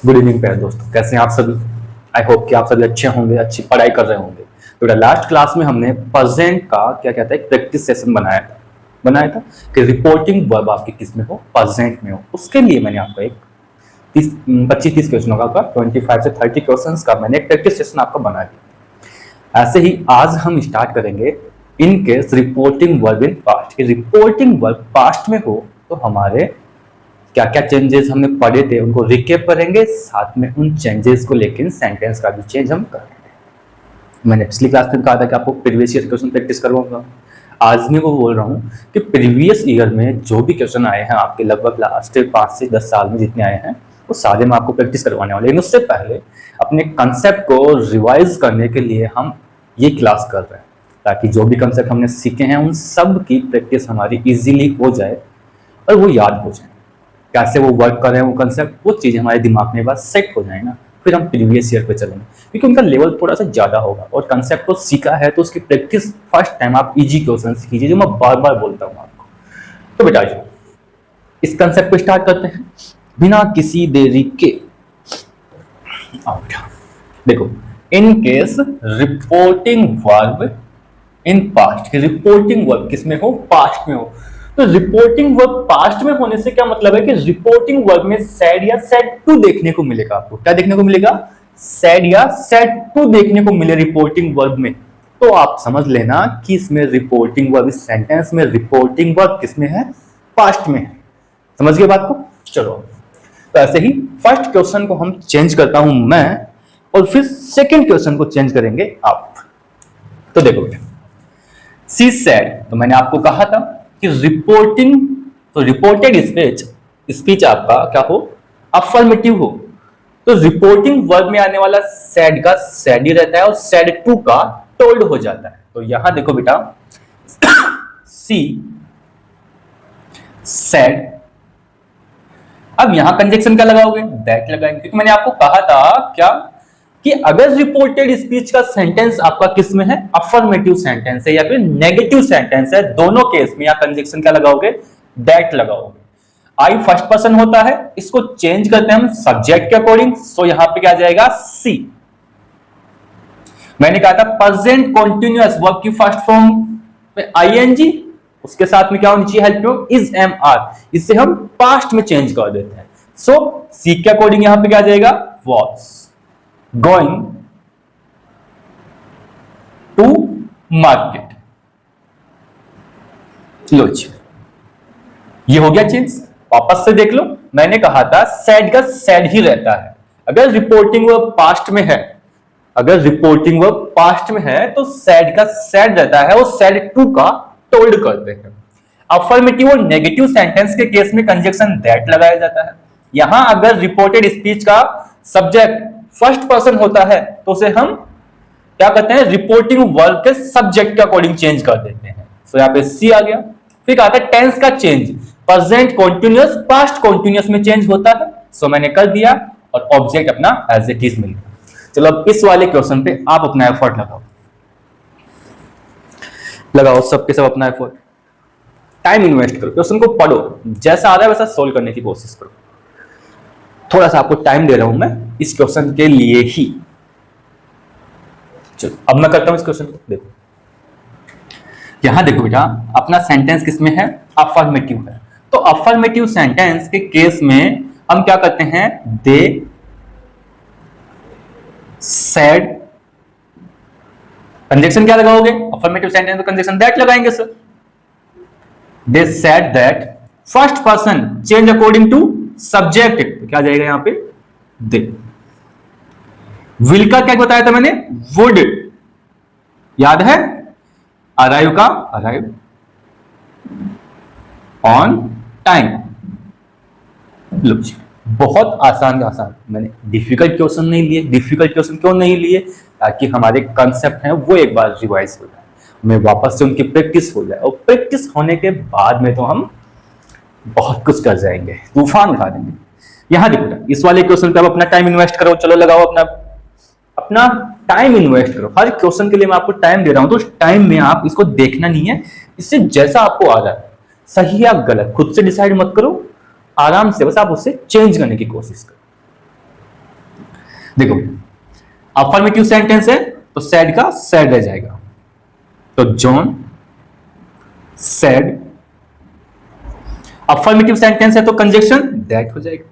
Good evening प्यारे दोस्तों, कैसे हैं आप सभी। आई होप कि आप सभी अच्छे होंगे, अच्छी पढ़ाई कर रहे होंगे। तो लास्ट क्लास में हमने प्रेजेंट का क्या कहता है प्रैक्टिस सेशन बनाया था कि रिपोर्टिंग वर्ब आपकी किस में हो, प्रेजेंट में हो। उसके लिए मैंने आपको एक 25-30 क्वेश्चनों का 25 से 30 क्वेश्चंस का मैंने एक प्रैक्टिस सेशन आपका बना दिया। ऐसे ही आज हम स्टार्ट करेंगे in case reporting verb in past. Reporting verb past में हो तो हमारे क्या क्या चेंजेस हमने पढ़े थे उनको रिकेप करेंगे, साथ में उन चेंजेस को लेकर सेंटेंस का भी चेंज हम करेंगे। मैंने पिछली क्लास में कहा था कि आपको प्रीवियस ईयर क्वेश्चन प्रैक्टिस करवाऊंगा। आज मैं वो बोल रहा हूँ कि प्रीवियस ईयर में जो भी क्वेश्चन आए हैं आपके लगभग लास्ट 5 से 10 साल में जितने आए हैं वो सारे मैं आपको प्रैक्टिस करवाने वाले। लेकिन उससे पहले अपने कंसेप्ट को रिवाइज करने के लिए हम ये क्लास कर रहे हैं ताकि जो भी कंसेप्ट हमने सीखे हैं उन सब की प्रैक्टिस हमारी इजीली हो जाए और वो याद हो जाए। कैसे वो वर्क कर रहे हैं वो कंसेप्ट, वो चीज़ हमारे दिमाग में बस सेट हो जाए ना, फिर हम प्रीवियस ईयर पे चलेंगे क्योंकि उनका लेवल थोड़ा सा ज़्यादा होगा और कंसेप्ट को सीखा है तो उसकी प्रैक्टिस फर्स्ट टाइम आप इजी क्वेश्चन कीजिए, जो मैं बार बार बोलता हूँ आपको। तो बेटा जो इस कंसेप्ट को स्टार्ट करते हैं बिना किसी देरी के। आओ बेटा देखो, in case reporting verb in past, reporting verb किसमें हो, पास्ट में हो। तो रिपोर्टिंग वर्ब पास्ट में होने से क्या मतलब है कि रिपोर्टिंग वर्ब में सैड या सैड टू देखने को मिलेगा। आपको क्या देखने को मिलेगा, सैड या सैड टू देखने को मिले रिपोर्टिंग वर्ब में। तो आप समझ लेना कि इसमें रिपोर्टिंग वर्ब, इस सेंटेंस में रिपोर्टिंग वर्ब किसमें है, पास्ट में है। समझ गए बात को। चलो तो ऐसे ही फर्स्ट क्वेश्चन को हम चेंज करता हूं मैं और फिर सेकेंड क्वेश्चन को चेंज करेंगे आप। तो देखो बेटा, सी सैड, तो मैंने आपको कहा था कि रिपोर्टिंग, तो रिपोर्टेड स्पीच आपका क्या हो, अफर्मेटिव हो। तो रिपोर्टिंग वर्ब में आने वाला सैड का सैड ही रहता है और सैड टू का टोल्ड हो जाता है। तो यहां देखो बेटा, सी सैड, अब यहां कंजक्शन क्या लगाओगे, दैट लगाएंगे क्योंकि मैंने आपको कहा था क्या कि अगर रिपोर्टेड स्पीच का सेंटेंस आपका किस में है, अफर्मेटिव सेंटेंस है या फिर नेगेटिव सेंटेंस है, दोनों केस में यहां कंजक्शन क्या लगाओगे, दैट लगाओगे। आई फर्स्ट पर्सन होता है, इसको चेंज करते हैं हम सब्जेक्ट के अकॉर्डिंग। सो यहां पे क्या जाएगा, सी। मैंने कहा था प्रेजेंट कंटीन्यूअस वर्ब की फर्स्ट फॉर्म में आईएनजी, उसके साथ में क्या होनी चाहिए, हेल्प में इज एम आर, इससे हम पास्ट में चेंज कर देते हैं। सो सी के अकॉर्डिंग यहां पे क्या जाएगा, वॉज going to market। लो जी, ये हो गया चेंज। वापस से देख लो, मैंने कहा था सैड का सैड ही रहता है। अगर रिपोर्टिंग वर्ब पास्ट में है, अगर रिपोर्टिंग वर्ब पास्ट में है तो सैड का सैड रहता है और सैड टू का टोल्ड करते हैं। अफर्मेटिव और नेगेटिव सेंटेंस के केस में कंजक्शन दैट लगाया जाता है। यहां अगर रिपोर्टेड स्पीच का सब्जेक्ट फर्स्ट पर्सन होता है तो उसे हम क्या करते हैं, रिपोर्टिंग वर्ब के सब्जेक्ट के अकॉर्डिंग चेंज कर देते हैं। सो यहां पे सी आ गया। फिर कहा था टेंस का change, present continuous past continuous में चेंज होता है। सो मैंने कर दिया और ऑब्जेक्ट अपना एज इट इज मिल गया। चलो अब इस वाले क्वेश्चन पे आप अपना एफर्ट लगाओ सबके सब अपना एफर्ट, टाइम इन्वेस्ट करो, क्वेश्चन को पढ़ो, जैसा आ रहा है वैसा सोल्व करने की कोशिश करो। थोड़ा सा आपको टाइम दे रहा हूं मैं इस क्वेश्चन के लिए ही। चलो अब मैं करता हूं इस क्वेश्चन को। देखो यहां देखो बेटा, अपना सेंटेंस किसमें है, अफर्मेटिव है। तो अफर्मेटिव सेंटेंस के केस में हम क्या करते हैं, दे सेड, कंजक्शन क्या लगाओगे, अफर्मेटिव सेंटेंस तो कंजक्शन दैट लगाएंगे sir. They said that, first person change according to subject, तो क्या जाएगा यहां पे, दे। विल का क्या बताया था मैंने, वुड, याद है, अराइव का अराइव, ऑन टाइम। लो बहुत आसान आसान, मैंने डिफिकल्ट क्वेश्चन नहीं लिए। डिफिकल्ट क्वेश्चन क्यों नहीं लिए, ताकि हमारे कंसेप्ट हैं वो एक बार रिवाइज हो जाए, हमें वापस से उनकी प्रैक्टिस हो जाए और प्रैक्टिस होने के बाद में तो हम बहुत कुछ कर जाएंगे, तूफान उठा देंगे। यहां देखो इस वाले क्वेश्चन पे आप अपना टाइम इन्वेस्ट करो। चलो लगाओ अपना टाइम इन्वेस्ट करो। हर क्वेश्चन के लिए मैं आपको टाइम दे रहा हूं तो उस टाइम में आप इसको देखना नहीं है, इससे जैसा आपको आ रहा है, सही या गलत खुद से डिसाइड मत करो, आराम से बस आप उससे चेंज करने की कोशिश करो। देखो अफर्मेटिव सेंटेंस है तो सैड का सैड रह जाएगा, तो जॉन सैड। अफर्मेटिव सेंटेंस है तो कंजक्शन दैट हो जाएगा।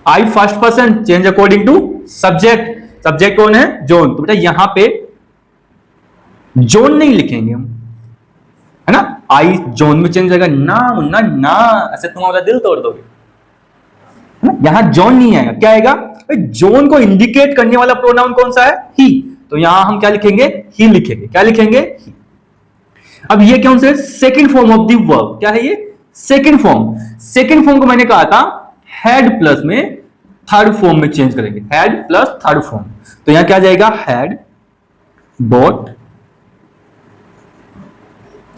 I first person change according to subject, subject कौन है? जॉन। तो बेटा यहां पे जॉन नहीं लिखेंगे हम, है ना, आई जॉन में चेंज जाएगा ना ना ना, ऐसे तुम हमारा दिल तोड़ दोगे, है ना। यहां जॉन नहीं आएगा, क्या आएगा? जॉन को इंडिकेट करने वाला प्रोनाउन कौन सा है? ही। तो यहां हम क्या लिखेंगे? ही लिखेंगे। क्या लिखेंगे? ही। अब ये कौन से second form of the verb, क्या है ये? Second form. सेकंड फॉर्म को मैंने कहा था हैड प्लस में थर्ड फॉर्म में चेंज करेंगे, हैड प्लस थर्ड फॉर्म। तो यहां क्या जाएगा? Had bought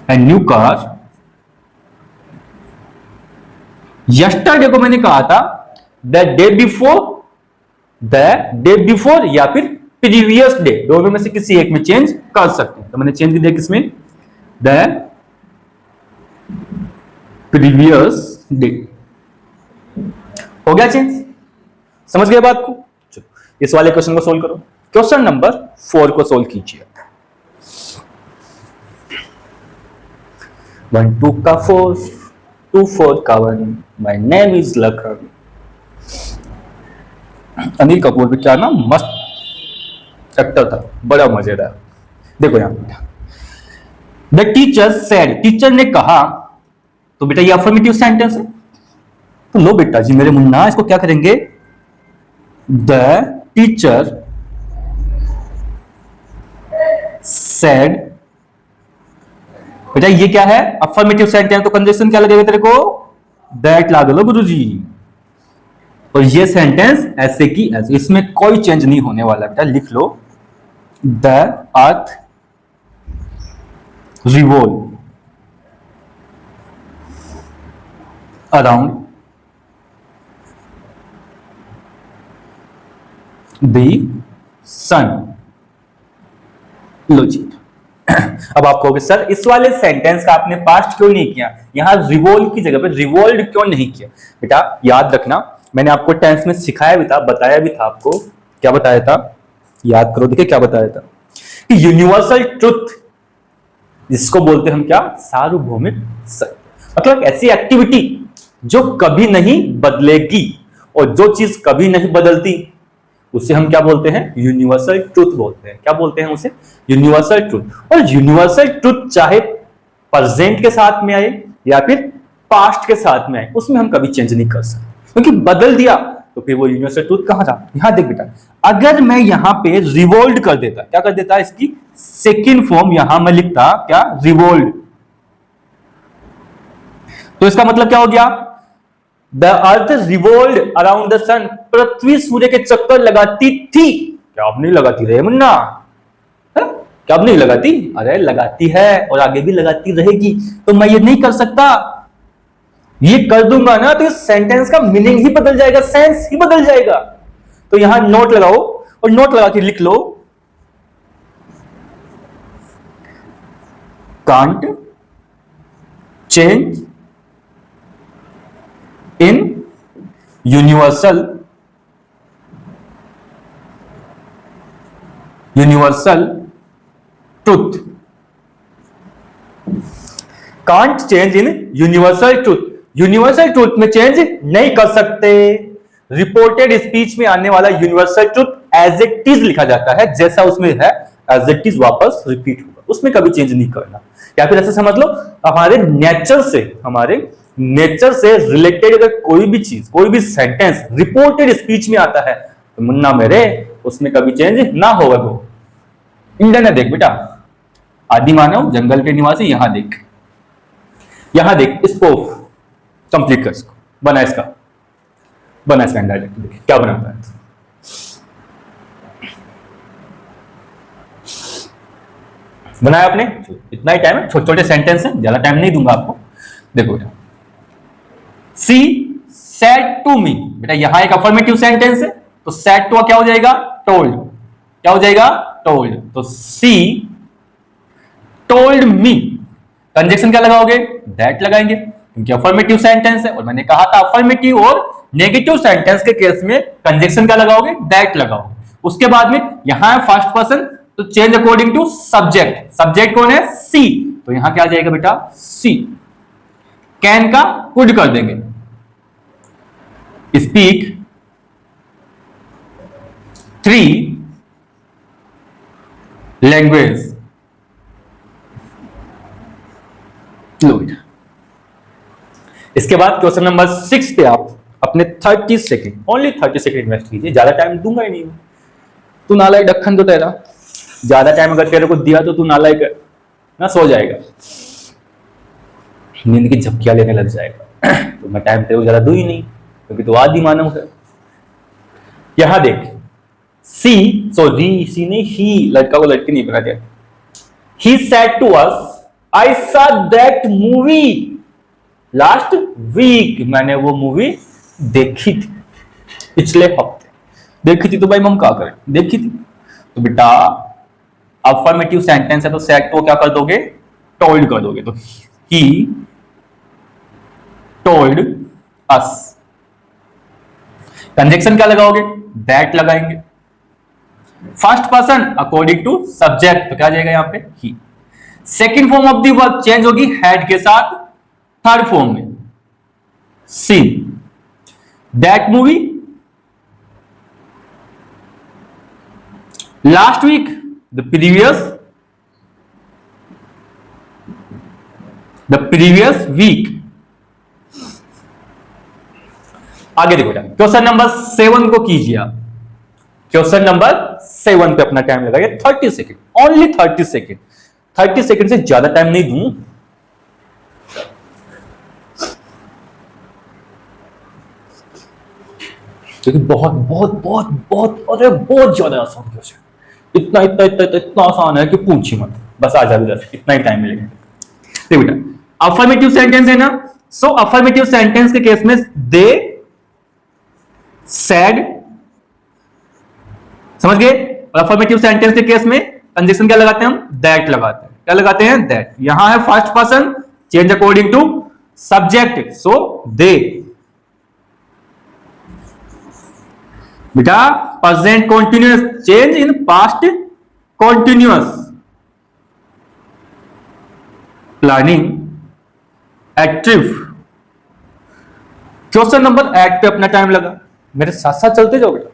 a new car. Yesterday को मैंने कहा था the day before, the day before या फिर प्रीवियस डे, दोनों में से किसी एक में चेंज कर सकते हैं। तो मैंने चेंज दिया किसमें? The previous day. हो गया चेंज? समझ गए बात को? चलो इस वाले क्वेश्चन को सोल्व करो। क्वेश्चन नंबर 4 को सोल्व कीजिए। 1 2 का 4, 2 4 का 1, my name is Lakhan. Anil Kapoor भी क्या ना मस्त एक्टर था, बड़ा मजेदार। देखो यहां द टीचर सेड, टीचर ने कहा, तो बेटा ये अफर्मेटिव सेंटेंस है। तो लो बेटा जी मेरे मुन्ना, इसको क्या करेंगे? The teacher said. बेटा ये क्या है? अफर्मेटिव सेंटेंस, तो कंजक्शन क्या लगेगा तेरे को? दैट ला दो गुरुजी। और ये सेंटेंस ऐसे की ऐसे, इसमें कोई चेंज नहीं होने वाला। बेटा लिख लो the earth revolve around the sun. लो जी अब आप कहोगे सर इस वाले सेंटेंस का आपने पास्ट क्यों नहीं किया, यहां रिवॉल्व की जगह पे रिवॉल्व क्यों नहीं किया? बेटा याद रखना, मैंने आपको टेंस में सिखाया भी था, बताया भी था आपको। क्या बताया था? याद करो, देखिए क्या बताया था कि यूनिवर्सल ट्रुथ, जिसको बोलते हम क्या? सार्वभौमिक सत्य। मतलब ऐसी एक्टिविटी जो कभी नहीं बदलेगी, और जो चीज कभी नहीं बदलती उसे हम क्या बोलते हैं? यूनिवर्सल ट्रुथ बोलते हैं। क्या बोलते हैं उसे? Universal truth. और यूनिवर्सल ट्रुथ चाहे प्रेजेंट के साथ में आए या फिर पास्ट के साथ में आए, उसमें हम कभी चेंज नहीं कर सकते, क्योंकि बदल दिया तो फिर वो यूनिवर्सल ट्रुथ कहां जा? यहां देख बेटा, अगर मैं यहां पे रिवोल्ड कर देता, क्या कर देता? इसकी सेकेंड फॉर्म यहां मैं लिखता क्या? रिवोल्ड। तो इसका मतलब क्या हो गया? द अर्थ रिवोल्ड अराउंड द सन, पृथ्वी सूर्य के चक्कर लगाती थी। क्या अब नहीं लगाती रहे मुन्ना? क्या अब नहीं लगाती? अरे लगाती है, और आगे भी लगाती रहेगी। तो मैं ये नहीं कर सकता, ये कर दूंगा ना तो इस सेंटेंस का मीनिंग ही बदल जाएगा, सेंस ही बदल जाएगा। तो यहां नोट लगाओ, और नोट लगा के लिख लो can't change in universal truth. Can't change in universal truth, universal truth में चेंज नहीं कर सकते। रिपोर्टेड स्पीच में आने वाला universal truth as it is लिखा जाता है, जैसा उसमें है एज इट इज वापस रिपीट होगा, उसमें कभी चेंज नहीं करना। या फिर ऐसे समझ लो हमारे नेचर से रिलेटेड अगर कोई भी चीज, कोई भी सेंटेंस रिपोर्टेड स्पीच में आता है तो मुन्ना मेरे उसमें कभी चेंज ना होगा। वो इंडिया ने देख बेटा, आदि मानव जंगल के निवासी, यहां देख इसको कंप्लीट कर, इसको बना इसका डायरेक्ट, देखिए क्या बनाता है। बनाया आपने? इतना ही टाइम है, छोटे छोटे सेंटेंस है, ज्यादा टाइम नहीं दूंगा आपको। देखो सी सेड टू मी, बेटा यहां एक अफर्मेटिव सेंटेंस है, तो सेड टू क्या हो जाएगा? टोल्ड। क्या हो जाएगा? टोल्ड। तो सी टोल्ड मी, कंजक्शन क्या लगाओगे? दैट लगाएंगे, क्योंकि अफर्मेटिव सेंटेंस है, और मैंने कहा था अफर्मेटिव और नेगेटिव सेंटेंस के केस में कंजक्शन क्या लगाओगे, दैट लगाओगे। उसके बाद में यहां है फर्स्ट पर्सन, तो change according to subject. Subject कौन है, सी, तो यहां क्या आ जाएगा बेटा, सी। कैन का कुड कर देंगे, स्पीक 3 लैंग्वेज। इसके बाद क्वेश्चन नंबर 6 पे आप अपने 30 सेकेंड, ओनली 30 सेकेंड इन्वेस्ट कीजिए, ज्यादा टाइम दूंगा ही नहीं। तू नालायक डक्खन, तो तेरा ज्यादा टाइम अगर तेरे को दिया तो तू नालायक ना सो जाएगा, नींद की झपकियां लेने लग जाएगा। तो मैं टाइम तेरे को ज्यादा दूं ही नहीं, क्योंकि तू आदि मानव है। यहां देख, सी, सॉरी सी नहीं, ही, लड़का को लड़की नहीं बना दिया। He said to us, I saw that movie last week, मैंने वो मूवी देखी थी पिछले हफ्ते। देखी थी तो भाई हम क्या करें, देखी थी। तो बेटा अफर्मेटिव सेंटेंस है तो सेड को क्या कर दोगे, टोल्ड कर दोगे। तो ही टोल्ड अस। कंजक्शन क्या लगाओगे, दैट लगाएंगे। First person according to subject, तो क्या जाएगा यहां पे, he. Second form of the verb change होगी हैड के साथ थर्ड फॉर्म में, seen that movie last week, the previous week. आगे देखो बेटा, क्वेश्चन नंबर 7 को कीजिए आप। क्वेश्चन नंबर 7 पे अपना टाइम लगाइए 30 सेकेंड, ओनली 30 सेकेंड। 30 सेकेंड से ज्यादा टाइम नहीं दूं, क्योंकि बहुत बहुत बहुत बहुत अरे बहुत ज्यादा आसान क्वेश्चन, इतना इतना इतना इतना, इतना आसान है कि पूछी मत, बस आ जा इधर, इतना ही टाइम मिलेगा। देखो बेटा अफर्मेटिव सेंटेंस है ना, सो अफर्मेटिव सेंटेंस के केस में दे सेड, समझ गए। और अफर्मेटिव सेंटेंस के केस में कंजक्शन क्या लगाते हैं हम, दैट लगाते हैं। क्या लगाते हैं, दैट। यहां है first person, change according to subject, so they. बेटा present continuous change in past continuous, planning active. Question number 8 पे अपना टाइम लगा, मेरे साथ साथ चलते जाओ बेटा।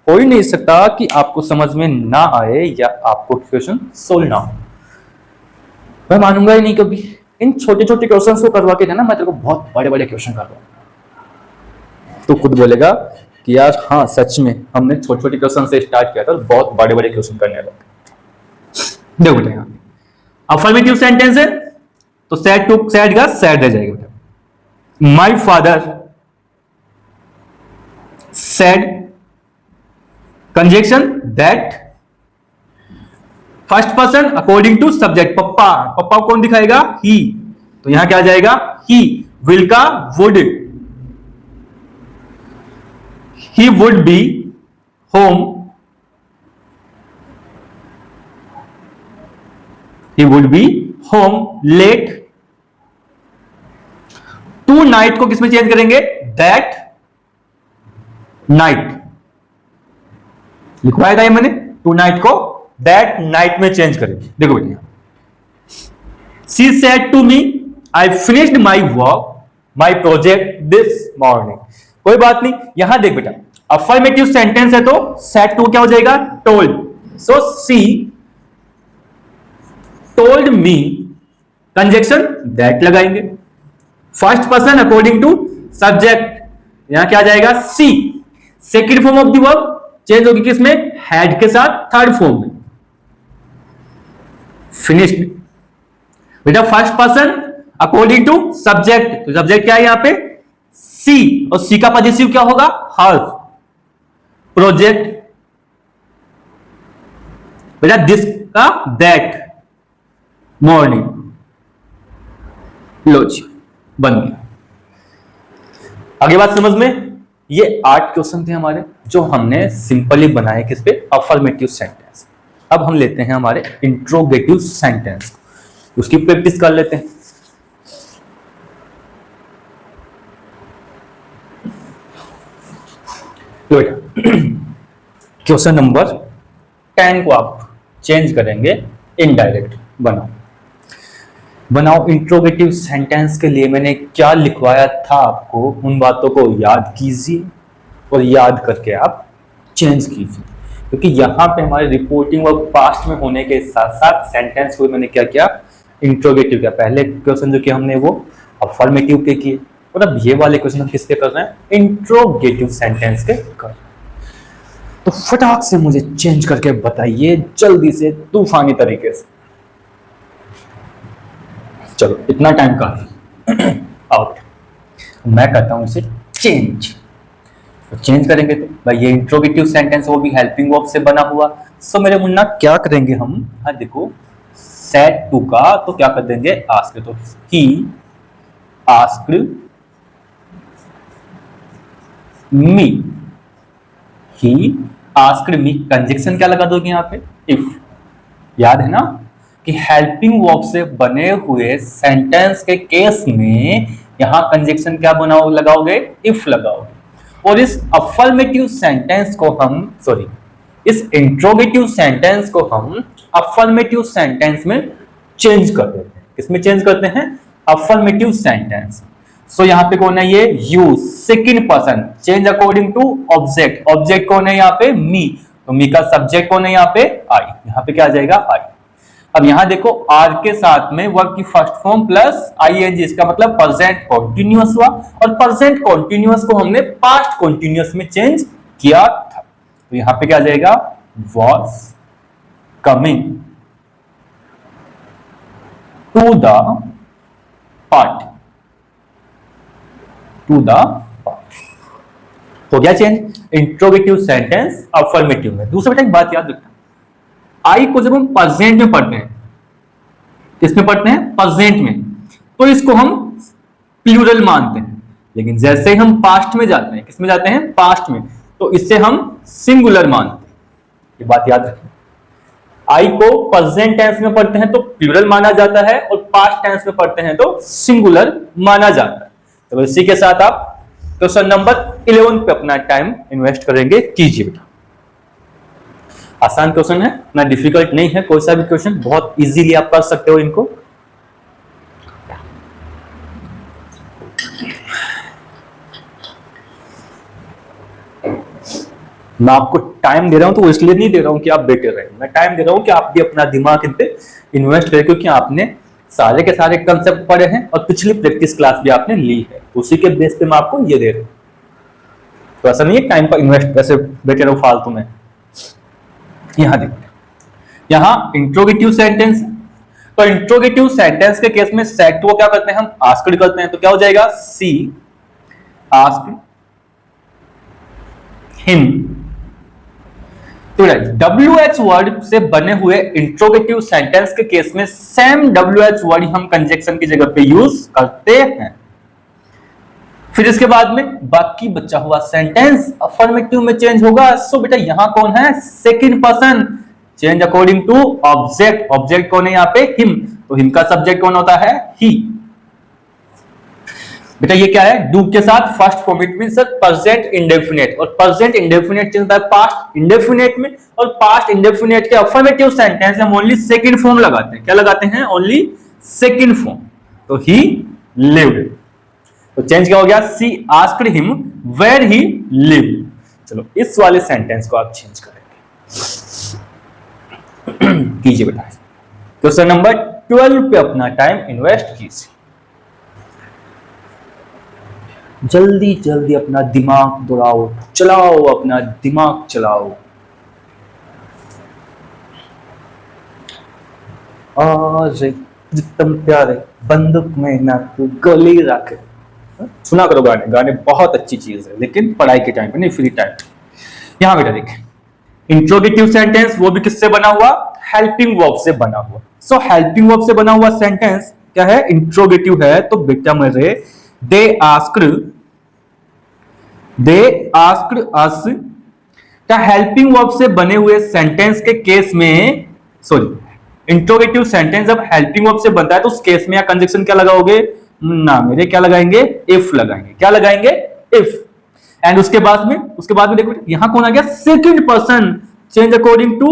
हो ही नहीं सकता कि आपको समझ में ना आए या आपको क्वेश्चन सोल्व ना हो, मैं मानूंगा ही नहीं कभी। इन छोटे छोटे क्वेश्चंस को करवा के देना, मैं तेरे को बहुत बड़े बड़े क्वेश्चन करवाऊंगा। तो खुद बोलेगा कि यार हाँ सच में हमने छोटे छोटे क्वेश्चन से स्टार्ट किया था, बहुत बड़े बड़े क्वेश्चन करने लगे। देखो बेटा यहाँ अफर्मेटिव सेंटेंस है तो सैड टू सैड का सैड रह जाएगा बेटा। My father said, conjunction that, first person according to subject, पप्पा, पप्पा कौन दिखाएगा, ही, तो यहां क्या आ जाएगा, ही। विल का would, he would be home, he would be home late। Tonight को किसमें चेंज करेंगे, दैट नाइट लिखवाया था ये मैंने, टू नाइट को दैट नाइट में चेंज करेंगे। देखो बेटा, she said to me I finished my work, my project this morning। कोई बात नहीं, यहां देख बेटा अफर्मेटिव सेंटेंस है तो सेड टू क्या हो जाएगा, told. So she told me, conjunction that लगाएंगे। First person according to subject, यहां क्या आ जाएगा, she. Second form of the verb change होगी किसमें, हैड के साथ थर्ड फॉर्म में, फिनिश्ड। बेटा first person according to subject, तो सब्जेक्ट क्या है यहां पे, सी, और सी का पॉजिटिव क्या होगा, हर। प्रोजेक्ट, बेटा दिस का दैट, मॉर्निंग। लो जी बन गया। आगे बात समझ में, ये 8 क्वेश्चन थे हमारे जो हमने सिंपली बनाए किस पे, अफर्मेटिव सेंटेंस। अब हम लेते हैं हमारे इंट्रोगेटिव सेंटेंस, उसकी प्रैक्टिस कर लेते हैं। तो बेटा क्वेश्चन नंबर 10 को आप चेंज करेंगे, इनडायरेक्ट बनाओ। बनाओ इंट्रोगेटिव सेंटेंस के लिए मैंने क्या लिखवाया था आपको, उन बातों को याद कीजिए और याद करके आप चेंज कीजिए, क्योंकि यहाँ पे हमारे रिपोर्टिंग वर्क पास्ट में होने के साथ साथ सेंटेंस को मैंने क्या किया, इंट्रोगेटिव किया। पहले क्वेश्चन जो किया हमने वो अफर्मेटिव के किए, और अब ये वाले क्वेश्चन हम किसके कर रहे हैं, इंट्रोगेटिव सेंटेंस के कर। तो फटाक से मुझे चेंज करके बताइए जल्दी से, तूफानी तरीके से। चलो इतना टाइम काफी। आउट, मैं करता हूं इसे चेंज। तो चेंज करेंगे तो भाई ये इंट्रोगेटिव सेंटेंस वो भी हेल्पिंग वर्ब से बना हुआ। सो मेरे मुन्ना क्या करेंगे हम, हाँ देखो सेट टू का तो क्या कर देंगे, आस्क्ड। तो he asked me, he asked me, conjunction क्या लगा दोगे यहाँ पे, इफ। याद है ना कि हेल्पिंग वर्ब से बने हुए सेंटेंस के केस में यहां कंजक्शन क्या बनाओ, लगाओगे, इफ लगाओगे। और इस अफर्मेटिव सेंटेंस को हम, सॉरी, इस इंट्रोगेटिव सेंटेंस को हम अफर्मेटिव सेंटेंस में चेंज कर देते हैं। किसमें चेंज करते हैं, अफर्मेटिव सेंटेंस। सो यहाँ पे कौन है ये, you, second person, change according to object. Object कौन है यहाँ पे, मी, तो मी का सब्जेक्ट कौन है यहाँ पे, आई। यहाँ पे क्या आ जाएगा, आई। अब यहां देखो आर के साथ में वर्ब की फर्स्ट फॉर्म प्लस आईएनजी, इसका मतलब प्रेजेंट कॉन्टिन्यूअस हुआ, और प्रेजेंट कॉन्टिन्यूअस को हमने पास्ट कॉन्टिन्यूअस में चेंज किया था। तो यहां पे क्या आ जाएगा, was coming to the party, to the party. तो क्या चेंज, इंट्रोगेटिव सेंटेंस अफर्मेटिव में। दूसरा बेटा एक बात याद रखना, आई को जब हम प्रेजेंट में पढ़ते हैं, किसमें पढ़ते हैं, प्रेजेंट में, तो इसको हम प्लूरल मानते हैं। लेकिन जैसे ही हम पास्ट में जाते हैं, किसमें जाते हैं, पास्ट में, तो इससे हम सिंगुलर मानते हैं। ये बात याद रखें, आई को प्रेजेंट टेंस में पढ़ते हैं तो प्लूरल माना जाता है, और पास्ट टेंस में पढ़ते हैं तो सिंगुलर माना जाता है। तो इसी के साथ आप क्वेश्चन नंबर 11 पे अपना टाइम इन्वेस्ट करेंगे, कीजिए बेटा। आसान क्वेश्चन है ना, डिफिकल्ट नहीं है, कोई सा भी क्वेश्चन बहुत इजीली आप कर सकते हो इनको। मैं आपको टाइम दे रहा हूं तो इसलिए नहीं दे रहा हूं कि आप बैठे रहे, मैं टाइम दे रहा हूं कि आप भी अपना दिमाग इन पे इन्वेस्ट करें, क्योंकि आपने सारे के सारे कंसेप्ट पढ़े हैं और पिछली प्रैक्टिस क्लास भी आपने ली है, उसी के बेस पे मैं आपको ये दे रहा हूं। तो ऐसा नहीं है टाइम पर इन्वेस्ट ऐसे बैठे रहो फालतू में। यहां देखो, यहां इंट्रोगेटिव सेंटेंस, तो इंट्रोगेटिव सेंटेंस के केस में सेट को क्या करते हैं हम, आस्क्ड करते हैं। तो क्या हो जाएगा, सी आस्क्ड हिम। तो WH वर्ड से बने हुए इंट्रोगेटिव सेंटेंस के केस में सेम WH वर्ड हम कंजक्शन की जगह पे यूज करते हैं। फिर इसके बाद में बाकी बचा हुआ सेंटेंस अफर्मेटिव में चेंज होगा। सो बेटा यहां कौन है, second person, change according to object. Object कौन है यहाँ पे, हिम, तो हिम का सब्जेक्ट कौन होता है, ही। बेटा ये क्या है, डू के साथ first form, it means present indefinite, और प्रेजेंट इंडेफिनिट चलता है पास्ट इंडेफिनिट में, और पास्ट इंडेफिनिट के अफर्मेटिव सेंटेंस हम ओनली सेकंड फॉर्म लगाते हैं। क्या लगाते हैं, ओनली सेकंड फॉर्म। तो ही लिव्ड, तो चेंज क्या हो गया, she asked him where he lived. चलो इस वाले सेंटेंस को आप चेंज करेंगे। कीजिए बेटा, क्वेश्चन नंबर 12 पे अपना टाइम इन्वेस्ट कीजिए। जल्दी जल्दी अपना दिमाग दौड़ाओ, चलाओ अपना दिमाग चलाओ। अरे प्रीतम प्यारे, बंदूक में ना तू गोली रख। सुना करो गाने, गाने बहुत अच्छी चीज है, लेकिन पढ़ाई के टाइम पे नहीं, फ्री टाइम। यहां बेटा देखें, इंट्रोगेटिव सेंटेंस वो भी किससे बना हुआ, हेल्पिंग वर्ब से बना हुआ। सो हेल्पिंग वर्ब से बना हुआ सेंटेंस क्या है, इंट्रोगेटिव है। तो बेटा मेरे दे आस्क्ड अस, क्या हेल्पिंग वर्ब से बने हुए सेंटेंस के केस में, सॉरी इंट्रोगेटिव सेंटेंस जब हेल्पिंग वर्ब से बनता है तो उस केस में या कंजक्शन क्या लगाओगे ना मेरे, क्या लगाएंगे, इफ लगाएंगे। क्या लगाएंगे, इफ। एंड उसके बाद में देखो यहां कौन आ गया, second person, change according to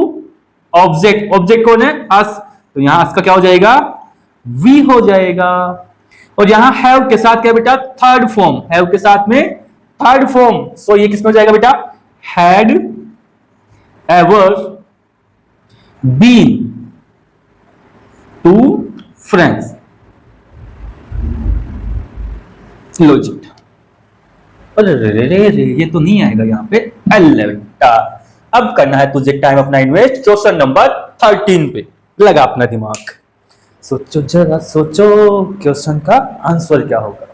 object. Object कौन है, अस, तो यहां अस का क्या हो जाएगा, वी हो जाएगा। और यहां हैव के साथ क्या बेटा, थर्ड फॉर्म, हैव के साथ में थर्ड फॉर्म, सो ये किसमें हो जाएगा बेटा, had ever been to friends. Logic, अरे ये तो नहीं आएगा यहाँ पे, बेटा अब करना है तुझे टाइम अपना इन्वेस्ट क्वेश्चन नंबर 13 पे, लगा अपना दिमाग, सोचो जरा सोचो क्वेश्चन का आंसर क्या होगा,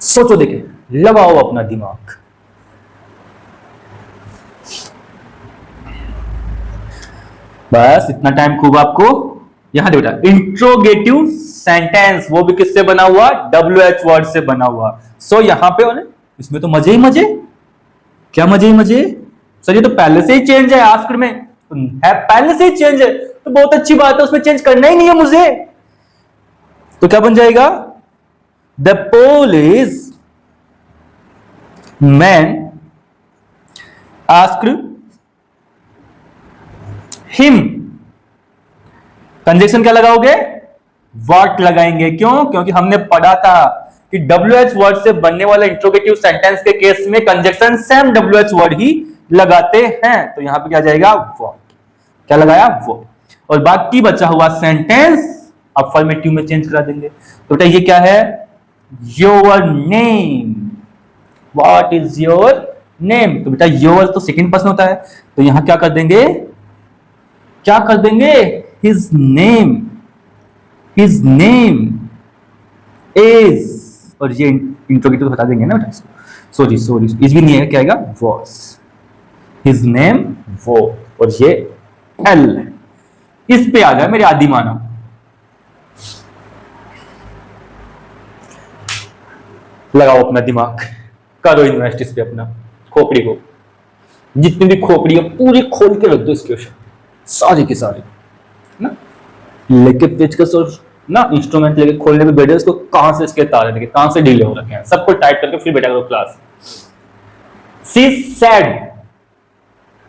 सोचो, देखे लगाओ अपना दिमाग। बस इतना टाइम खूब आपको। यहां देखो बेटा, इंट्रोगेटिव सेंटेंस, वो भी किससे बना हुआ, WH वर्ड से बना हुआ। सो यहां पे इसमें तो मजे ही मजे, क्या मजे ही मजे, सर ये तो पहले से ही चेंज है, आस्क्ड में है पहले से ही चेंज है, तो बहुत अच्छी बात है, उसमें चेंज करना ही नहीं है मुझे। तो क्या बन जाएगा, the police man asked him, conjunction क्या लगाओगे, व्हाट लगाएंगे, क्यों, क्योंकि हमने पढ़ा था कि WH वर्ड से बनने वाला इंट्रोगेटिव सेंटेंस के केस में कंजक्शन सेम WH वर्ड ही लगाते हैं, तो यहां पे क्या जाएगा, व्हाट, क्या लगाया, वो। और बाकी बचा हुआ सेंटेंस अफर्मेटिव में चेंज करा देंगे। तो बेटा ये क्या है, your name, what is your name, तो बेटा योर तो सेकंड पर्सन होता है, तो यहां क्या कर देंगे, क्या कर देंगे, his name, his name is, और ये इंट्रोगेटिव बता देंगे ना बेटा, सॉरी इज भी नहीं है, क्या आएगा, वॉज, हिज नेम वो, और ये एल, इस पे आ जाए मेरे आदि मानव। लगाओ अपना दिमाग, करो इन्वेस्ट इस पे अपना, खोपड़ी को, जितनी भी खोपड़ी है पूरी खोल के रख दो इस क्वेश्चन, सारी की सारी ना, लेके पेज का ना इंस्ट्रूमेंट लेके खोलने में बैठे, इसको कहां से इसके तार है, कहां से ढीले हो रखे हैं, सबको टाइप करके फिर बैठा करो क्लास। सी सेड,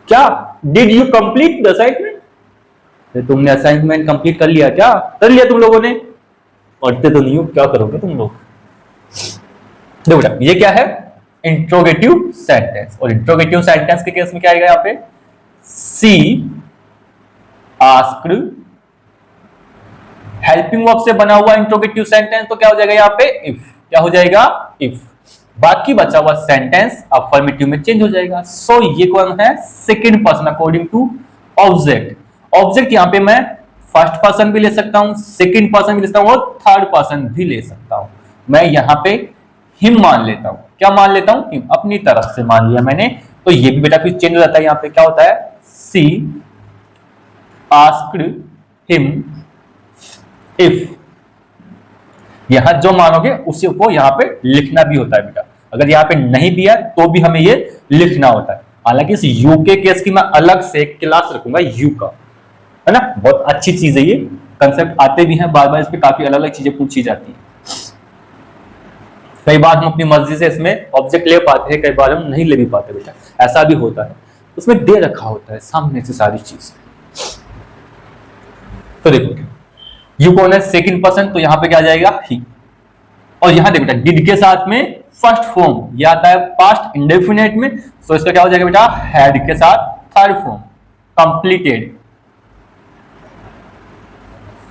क्या, did you complete the assignment, तुमने असाइनमेंट कंप्लीट कर लिया, क्या कर लिया तुम लोगों ने, पढ़ते तो नहीं हो, क्या करोगे तुम लोग। देखो बेटा ये क्या है, इंट्रोगेटिव सेंटेंस, और इंट्रोगेटिव सेंटेंस के केस में क्या आएगा यहाँ पे, सी आस्क्ड, हेल्पिंग वर्ब से बना हुआ इंट्रोगेटिव सेंटेंस, तो क्या हो जाएगा यहाँ पे, इफ, क्या हो जाएगा, इफ, बाकी बचा हुआ सेंटेंस अफर्मेटिव में चेंज हो जाएगा। सो ये कौन है, second person according to object. Object यहाँ पे मैं फर्स्ट पर्सन भी ले सकता हूं, सेकंड पर्सन भी ले सकता हूं, और थर्ड पर्सन भी ले सकता हूं। मैं यहाँ पे हिम मान लेता हूं, क्या मान लेता हूं, हिम, अपनी तरफ से मान लिया मैंने, तो ये भी बेटा फिर चेंज हो जाता है, यहाँ पे क्या होता है, सी आस्क्ड हिम इफ, यहां जो मानोगे उसी को यहां पे लिखना भी होता है बेटा, अगर यहां पे नहीं दिया तो भी हमें ये लिखना होता है। हालांकि इस यू के केस की मैं अलग से क्लास रखूंगा यू का, है ना, बहुत अच्छी चीज है ये, कंसेप्ट आते भी हैं बार बार, इस पे काफी अलग अलग चीजें पूछी जाती हैं। कई बार हम अपनी मर्जी से इसमें ऑब्जेक्ट ले पाते हैं, कई बार हम नहीं ले भी पाते बेटा, ऐसा भी होता है, उसमें दे रखा होता है सामने से सारी चीज। तो देखो यू कौन है, सेकंड पर्सन, तो यहां पे क्या जाएगा, ही, और यहां देखो बेटा डिड के साथ में फर्स्ट फॉर्म ये आता है पास्ट इंडेफिनिट में, तो इसका क्या हो जाएगा बेटा, हैड के साथ third form, completed,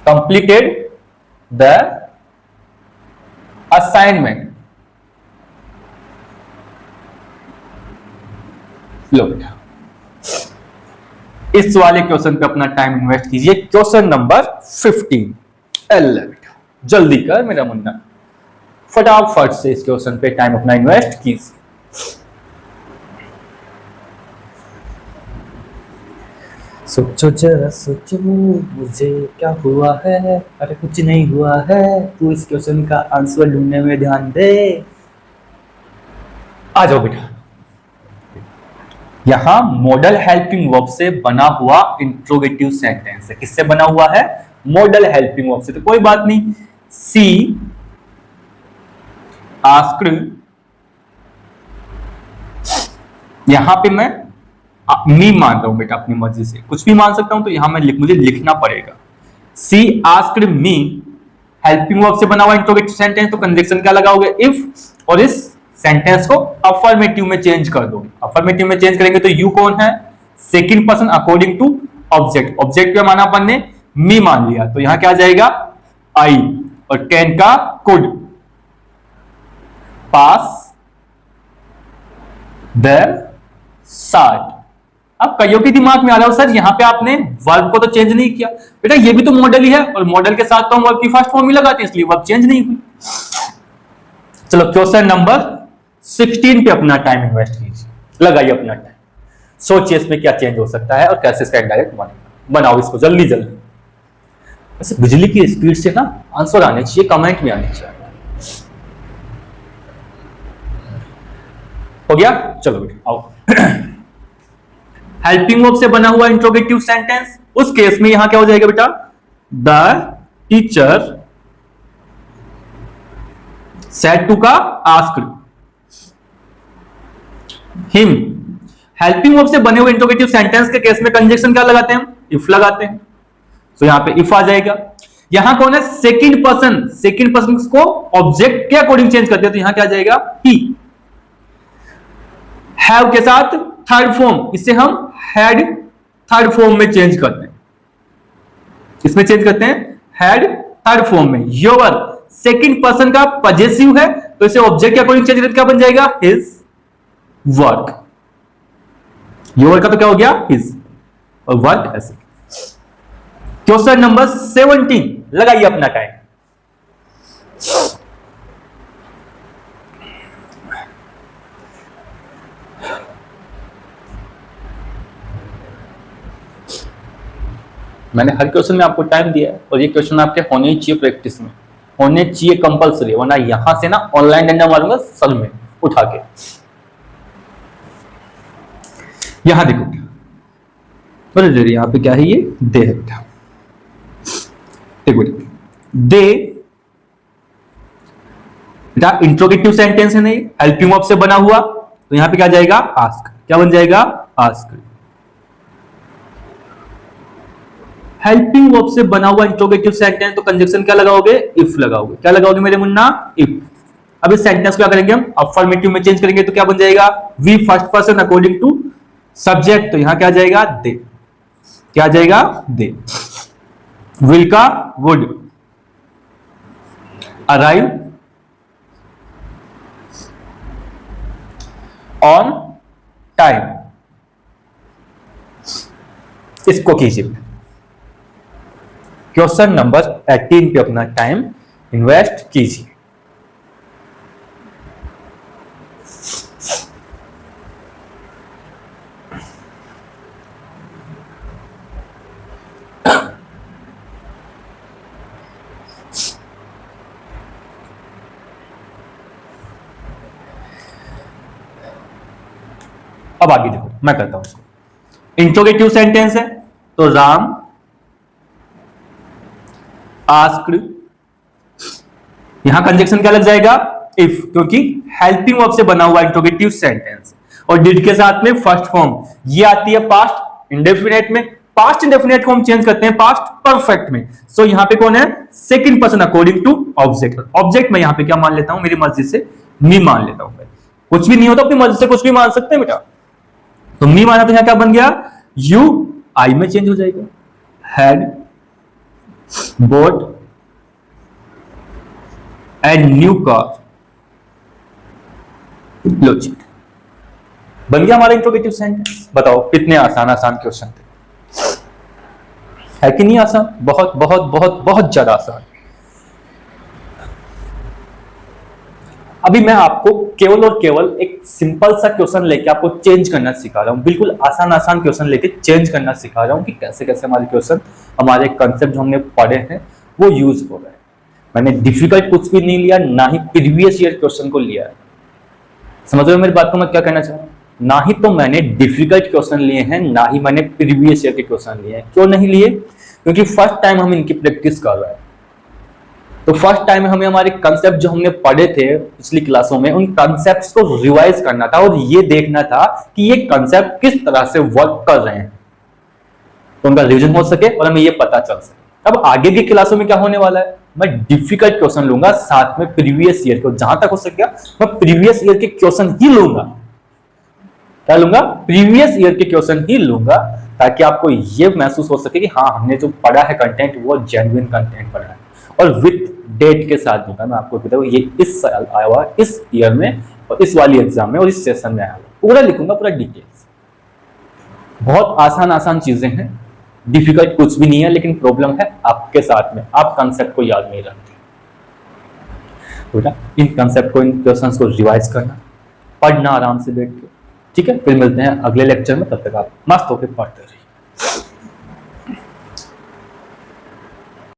completed the assignment. लो बेटा इस वाले क्वेश्चन पे अपना टाइम इन्वेस्ट कीजिए, क्वेश्चन नंबर 15, बेटा जल्दी कर मेरा मुन्ना, फटाफट से इस क्वेश्चन पे टाइम अपना इन्वेस्ट कीजिए। सोचो जरा सोचो मुझे क्या हुआ है, अरे कुछ नहीं हुआ है, तू इस क्वेश्चन का आंसर ढूंढने में ध्यान दे। आ जाओ बेटा, यहां मॉडल हेल्पिंग वर्ब से बना हुआ इंट्रोगेटिव सेंटेंस है, किससे बना हुआ है, मॉडल हेल्पिंग वर्ब से, तो कोई बात नहीं, सी आस्क्ड यहां पे मैं मी मान रहा हूं बेटा, अपनी मर्जी से कुछ भी मान सकता हूं, तो यहां मैं मुझे लिखना पड़ेगा सी आस्क्ड मी, हेल्पिंग वर्ब से बना हुआ इंट्रोगेटिव सेंटेंस, तो कंजक्शन क्या लगाओगे इफ, और इस सेंटेंस को अफर्मेटिव में चेंज कर दोगे। अफर्मेटिव में चेंज करेंगे तो यू कौन है, second person according to object, object का माना अपन ने मी मान लिया, तो यहां क्या आ जाएगा आई, और कैन का कुड, पास देयर सार्ट। अब कईयों के दिमाग में आ रहा है सर यहां पे आपने वर्ब को तो चेंज नहीं किया, बेटा ये भी तो मॉडल ही है, और मॉडल के साथ तो हम वर्ब की फर्स्ट फॉर्म ही लगाते हैं, इसलिए वर्ब चेंज नहीं हुई। चलो क्वेश्चन नंबर 16 पे अपना टाइम इन्वेस्ट कीजिए, लगाइए अपना टाइम, सोचिए इसमें क्या चेंज हो सकता है और कैसे इसका डायरेक्ट बनाओ इसको जल्दी जल्दी। वैसे बिजली की स्पीड से ना आंसर आने चाहिए, कमेंट में आने चाहिए। हो गया, चलो बेटा आओ। हेल्पिंग वर्ब से बना हुआ इंट्रोगेटिव सेंटेंस, उस केस में यहां क्या हो जाएगा बेटा, द टीचर सेड टू का आस्क्ड हिम। हेल्पिंग वर्ब से बने हुए इंट्रोगेटिव सेंटेंस के केस में कंजक्शन क्या लगाते हैं हम, इफ लगाते हैं, तो यहां पे इफ आ जाएगा। यहां कौन है, सेकंड पर्सन, सेकंड पर्सन को ऑब्जेक्ट के अकॉर्डिंग चेंज करते हैं, तो यहां क्या आ जाएगा ही। हैव के साथ थर्ड फॉर्म, इसे हम हैड थर्ड फॉर्म में चेंज करते हैं, इसमें चेंज करते हैं हैड थर्ड फॉर्म में। योर सेकंड पर्सन का पजेसिव है, तो इसे ऑब्जेक्ट के अकॉर्डिंग चेंज करके क्या बन जाएगा, हिज वर्क। योर का तो क्या हो गया हिज, और वर्क ऐसे। क्वेश्चन नंबर 17, लगाइए अपना टाइम। मैंने हर क्वेश्चन में आपको टाइम दिया है, और ये क्वेश्चन आपके होने ही चाहिए, प्रैक्टिस में होने चाहिए कंपलसरी, वरना यहां से ना ऑनलाइन डंडा मारूंगा सर में उठा के। यहां देखो बोले यहां पे क्या है, ये दे है बेटा, देखो दे बेटा इंट्रोगेटिव सेंटेंस है, नहीं हेल्पिंग वर्ब से बना हुआ, तो यहां पे क्या जाएगा आस्क, क्या बन जाएगा आस्क। हेल्पिंग वर्ब से बना हुआ इंट्रोगेटिव सेंटेंस, तो कंजक्शन क्या लगाओगे, इफ लगाओगे। क्या लगाओगे मेरे मुन्ना, इफ। अब इस सेंटेंस को क्या करेंगे हम, अफर्मेटिव में चेंज करेंगे, तो क्या बन जाएगा, we first person according to subject, तो यहां क्या जाएगा दे, क्या जाएगा दे। विल का वुड, अराइव ऑन टाइम, इसको कीजिए। क्वेश्चन नंबर 18 पे अपना टाइम इन्वेस्ट कीजिए। अब आगे देखो, मैं करता हूं इसको। इंट्रोगेटिव सेंटेंस है, तो राम आस्क्ड, यहां कंजक्शन क्या लग जाएगा इफ, क्योंकि हेल्पिंग वर्ब से बना हुआ इंट्रोगेटिव सेंटेंस, और डिड के साथ में फर्स्ट फॉर्म, ये आती है पास्ट इंडेफिनेट में, पास्ट इंडेफिनेट को हम चेंज करते हैं पास्ट परफेक्ट में। सो यहां पे कौन है, second person according to object. Object में यहां पे क्या मान लेता हूं, मेरी मर्जी से मी मान लेता हूं। कुछ भी नहीं होता, अपनी मर्जी से कुछ भी मान सकते हैं बेटा, तो मी माना, तो यहां क्या बन गया, यू आई में चेंज हो जाएगा, had bought a new car, logic बन गया हमारा इंट्रोगेटिव सेंटेंस। बताओ कितने आसान आसान क्वेश्चन थे, है कि नहीं आसान, बहुत बहुत बहुत बहुत ज्यादा आसान। अभी मैं आपको केवल और केवल एक सिंपल सा क्वेश्चन लेके आपको चेंज करना सिखा रहा हूं, बिल्कुल आसान आसान क्वेश्चन लेके चेंज करना सिखा रहा हूं कि कैसे कैसे हमारे क्वेश्चन, हमारे कंसेप्ट जो हमने पढ़े हैं वो यूज हो रहे हैं। मैंने डिफिकल्ट कुछ भी नहीं लिया, ना ही प्रीवियस ईयर क्वेश्चन को लिया है। समझ रहे हो मेरी बात को, मैं क्या कहना चाह रहा हूं, ना ही तो मैंने डिफिकल्ट क्वेश्चन लिए हैं, ना ही मैंने प्रीवियस ईयर के क्वेश्चन लिए हैं। क्यों नहीं लिए, क्योंकि फर्स्ट टाइम हम इनकी प्रैक्टिस कर रहे हैं, तो फर्स्ट टाइम हमें हमारे कंसेप्ट जो हमने पढ़े थे पिछली क्लासों में, उन कंसेप्ट्स को रिवाइज करना था और ये देखना था कि ये कंसेप्ट किस तरह से वर्क कर रहे हैं, तो उनका रिवीजन हो सके और हमें ये पता चल सके। अब आगे की क्लासों में क्या होने वाला है, मैं डिफिकल्ट क्वेश्चन लूंगा, साथ में प्रीवियस ईयर को, जहां तक हो सकेगा मैं प्रीवियस ईयर के क्वेश्चन ही लूंगा। क्या लूंगा? प्रीवियस ईयर के क्वेश्चन ही लूंगा, ताकि आपको ये महसूस हो सके कि हाँ, हमने जो पढ़ा है कंटेंट वो जेन्युइन कंटेंट पढ़ा है, और विथ डेट के साथ दूंगा। मैं आपको बताऊँ ये इस साल आया हुआ, इस ईयर में, और इस वाली एग्जाम में और इस सेशन में आया हुआ, पूरा लिखूंगा, पूरा डिटेल्स। बहुत आसान आसान चीजें हैं, डिफिकल्ट कुछ भी नहीं है, लेकिन प्रॉब्लम है आपके साथ में, आप कंसेप्ट को याद नहीं रखते। बेटा इन कंसेप्ट को, इन क्वेश्चंस को रिवाइज करना, पढ़ना आराम से बैठ के, ठीक है। फिर मिलते हैं अगले लेक्चर में, तब तक आप मस्त होकर पढ़ते रहिए।